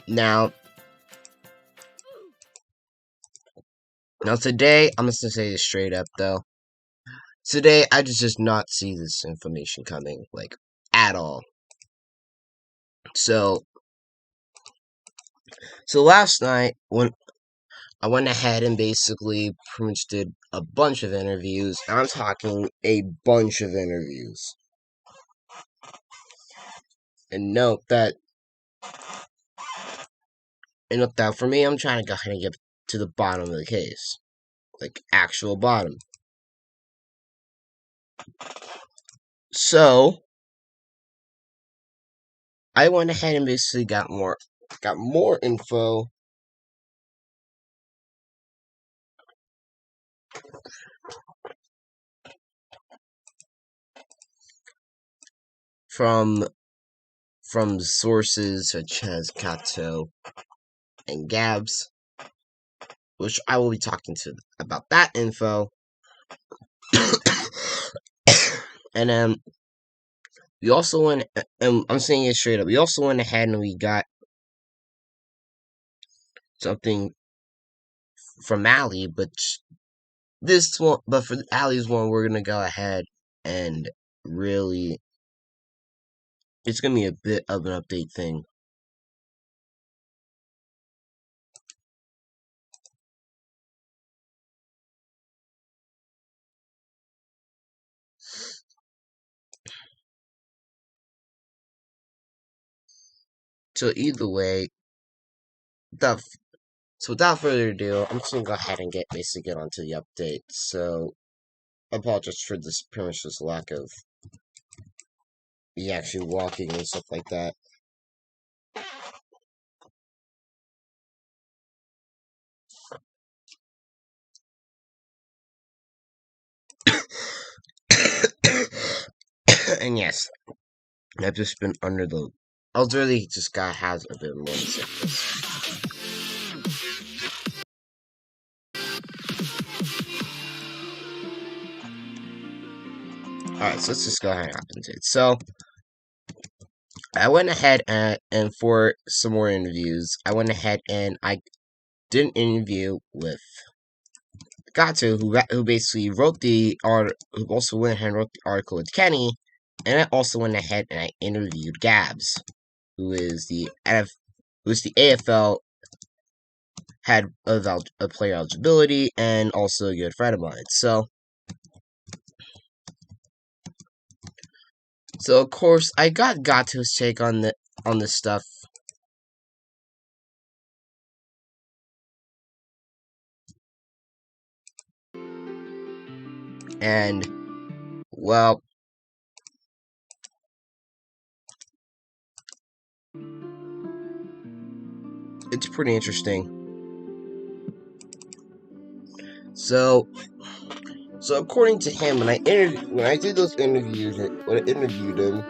Now today, I'm just gonna say this straight up though. Today, I just not see this information coming, like, at all. So last night, when I went ahead and basically pretty much did a bunch of interviews, and I'm talking a bunch of interviews. And note that for me, I'm trying to go ahead and get to the bottom of the case. Like, actual bottom. So, I went ahead and basically got more info from sources such as Kato and Gabs, which I will be talking to about that info. And then we also went, and I'm saying it straight up, we also went ahead and we got something from Allie, but for Allie's one, we're gonna go ahead and really, it's gonna be a bit of an update thing. So either way, without further ado, I'm just gonna go ahead and get onto the update. So I apologize for this pretty much this lack of me actually walking and stuff like that. And yes, I've just been under the. I was really just has a bit more sickness. Alright, so let's just go ahead and hop into it. So, I went ahead and for some more interviews, I went ahead and I did an interview with Gato, who basically wrote the art, who also went ahead and wrote the article with Kenny, and I also went ahead and I interviewed Gabs, who is the AFL had a player eligibility and also a good friend of mine. So of course I got Gato's take on this stuff. And well, it's pretty interesting. So according to him, when I did those interviews, when I interviewed him,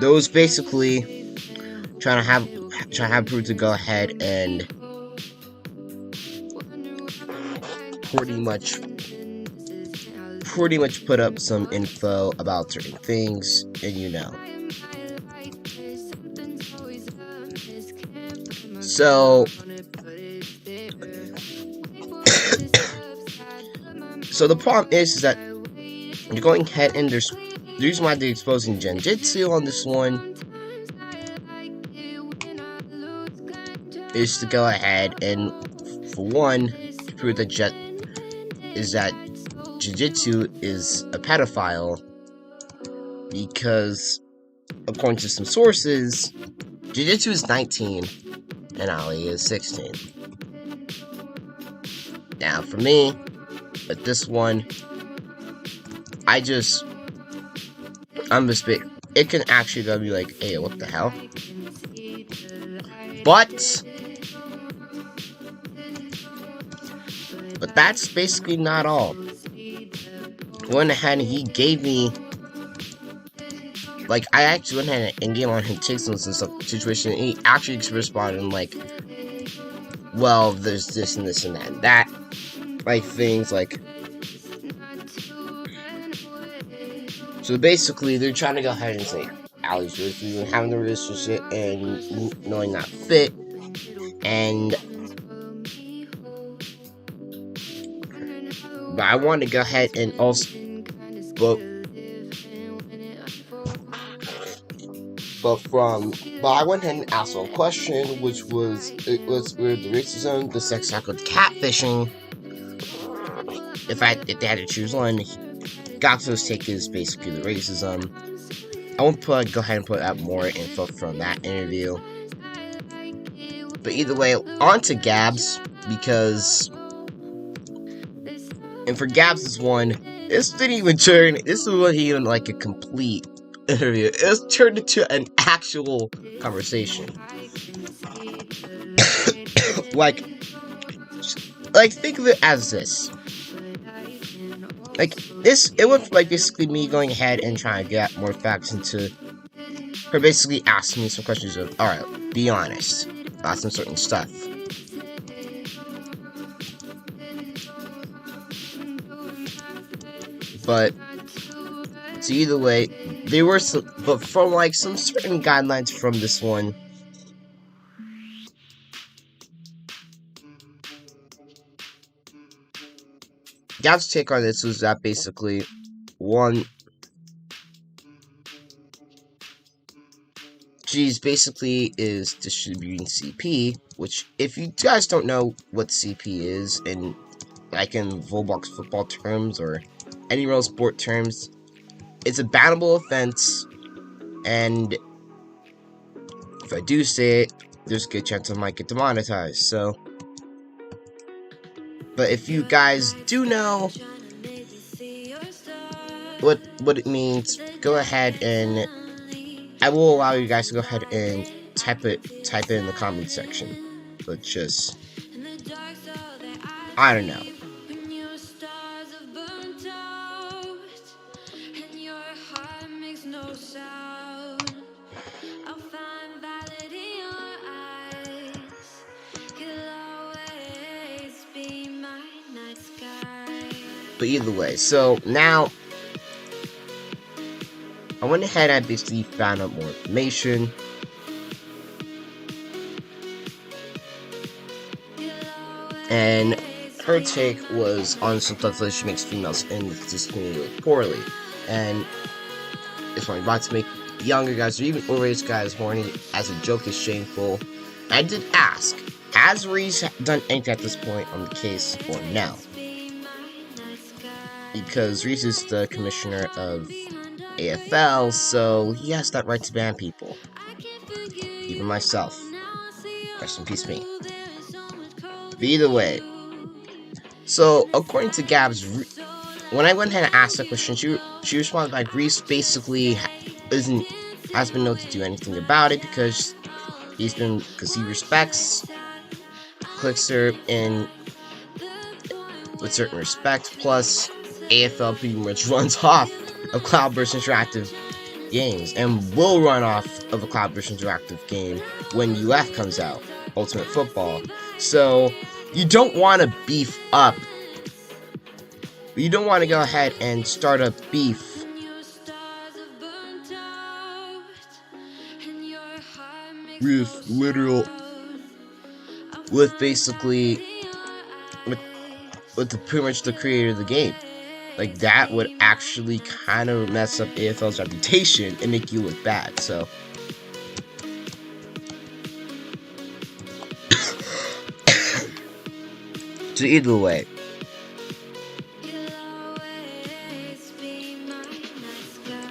those basically trying to have proof to go ahead and pretty much put up some info about certain things, and so the problem is that you're going ahead and the reason why they're exposing Genjitsu on this one is to go ahead and, for one, to prove that Jiu-Jitsu is a pedophile, because according to some sources, Jiu-Jitsu is 19 and Allie is 16. Now for me, with this one, it can actually go be like, hey, what the hell? But that's basically not all. He went ahead and he gave me, like, I actually went ahead and gave on him takes on some situation, and he actually responded like, well, there's this and this and that and that, like, things like, So basically, they're trying to go ahead and say Allie's racist and having the relationship and knowing not fit. And but I want to go ahead and also, but I went ahead and asked one question, which was with the racism, the sex cycle, catfishing. If they had to choose one, Gopso's take is basically the racism. I won't go ahead and put out more info from that interview. But either way, on to Gabs, because and for Gabs' one, this didn't even turn. This wasn't even like a complete interview. It was turned into an actual conversation. like think of it as this. Like this, it was like basically me going ahead and trying to get more facts into her, basically asking me some questions of, alright, be honest about some certain stuff. But so either way, they were but from like some certain guidelines from this one. Gab's take on this was that basically one, she's basically is distributing CP, which if you guys don't know what CP is, in like in Roblox football terms or any real sport terms, it's a bannable offense, and if I do say it, there's a good chance I might get demonetized. So, but if you guys do know what it means, go ahead and I will allow you guys to go ahead and type it in the comment section. But just, I don't know. But either way, so now I went ahead and basically found out more information. And her take was on some stuff that she makes females in this community look poorly. And it's funny, about to make younger guys or even overage guys horny as a joke is shameful. I did ask, has Reese done anything at this point on the case or no? Because Reese is the commissioner of AFL, so he has that right to ban people. Even myself. Rest in peace, me. But either way, so according to Gabs, when I went ahead and asked that question, she responded like Reese basically has been known to do anything about it because he respects Clickster in with certain respect. Plus, AFL pretty much runs off of Cloudburst Interactive games and will run off of a Cloudburst Interactive game when UF comes out, Ultimate Football. So you don't want to beef up. You don't want to go ahead and start a beef with basically with pretty much the creator of the game. Like, that would actually kind of mess up AFL's reputation and make you look bad. So either way,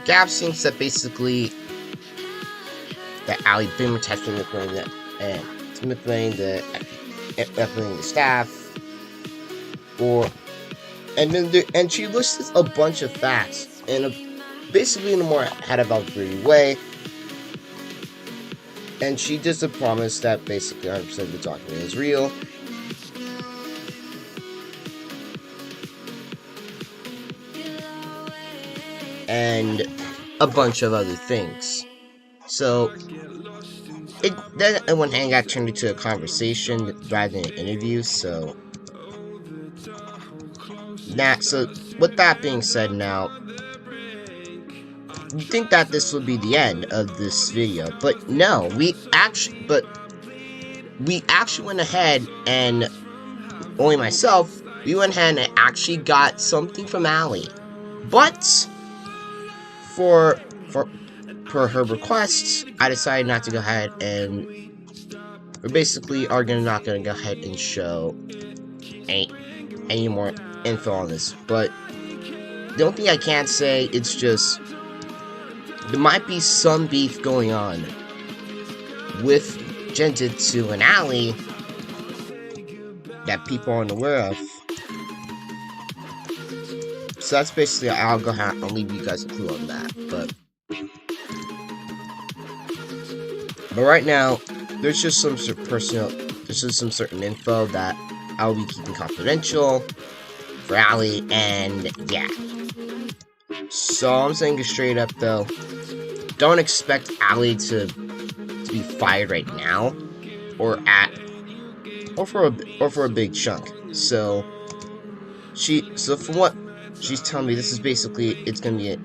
Gab thinks that basically that Allie pretty much has been manipulating the staff, and she lists a bunch of facts basically in a more head-about-free way, and she does a promise that basically 100% of the document is real. And a bunch of other things. So then I went and got turned into a conversation rather than an interview. So with that being said, now you think that this would be the end of this video, but no, we actually went ahead and only myself, we went ahead and actually got something from Allie. But for per her requests, I decided not to go ahead and we basically are not gonna go ahead and show any more info on this. But the only thing I can say, it's just there might be some beef going on with Genjutsu and Allie that people aren't aware of. So that's basically, I'll leave you guys a clue on that. But right now, there's just some some certain info that I'll be keeping confidential for Allie, and yeah. So I'm saying it straight up though, don't expect Allie to be fired right now, or for a big chunk. So from what she's telling me, this is basically, it's gonna be it.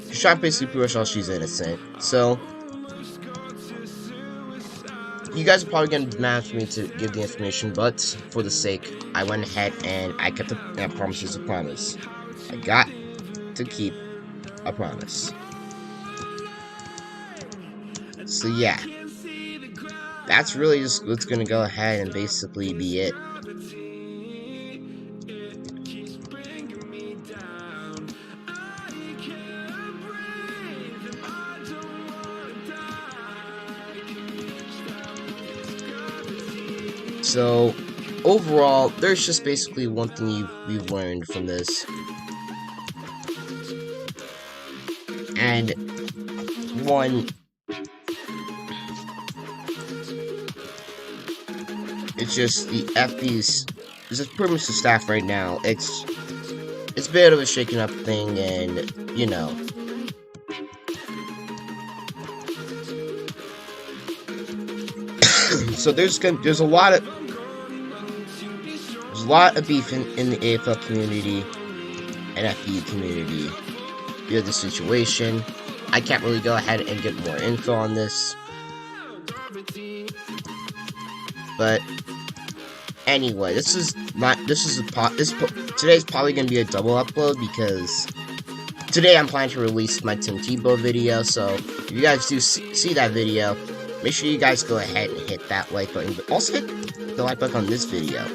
She's trying to basically prove herself she's innocent. So you guys are probably gonna demand for me to give the information, but for the sake, I went ahead and I kept a promise is a promise. I got to keep a promise. So yeah, that's really just what's gonna go ahead and basically be it. So overall, there's just basically one thing we've learned from this, and it's just the FB's. It's just pretty much the staff right now. It's a bit of a shaking up thing, and you know. So there's a lot of beef in the AFL community and FBU community via the situation. I can't really go ahead and get more info on this, but anyway, today's probably gonna be a double upload because today I'm planning to release my Tim Tebow video. So if you guys do see that video, make sure you guys go ahead and hit that like button, but also hit the like button on this video.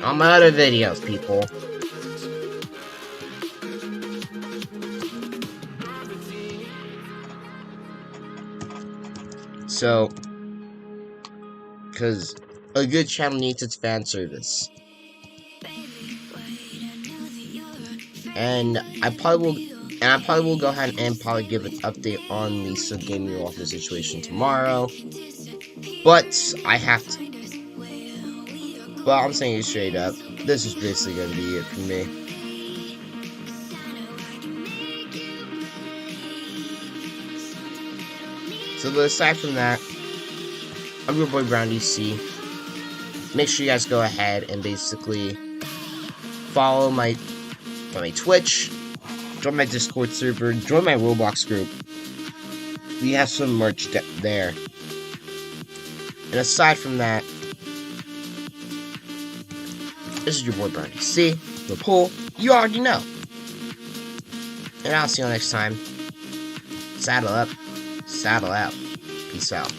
On my other videos, people. So, because a good channel needs its fan service. And I probably will go ahead and probably give an update on the sub-gaming offer situation tomorrow. But I have to. Well, I'm saying it straight up. This is basically gonna be it for me. So, but aside from that, I'm your boy Brown DC. Make sure you guys go ahead and basically follow my Twitch, join my Discord server, join my Roblox group. We have some merch there. And aside from that, this is your boy Brown DC. The poll, you already know. And I'll see you next time. Saddle up, saddle out. Peace out.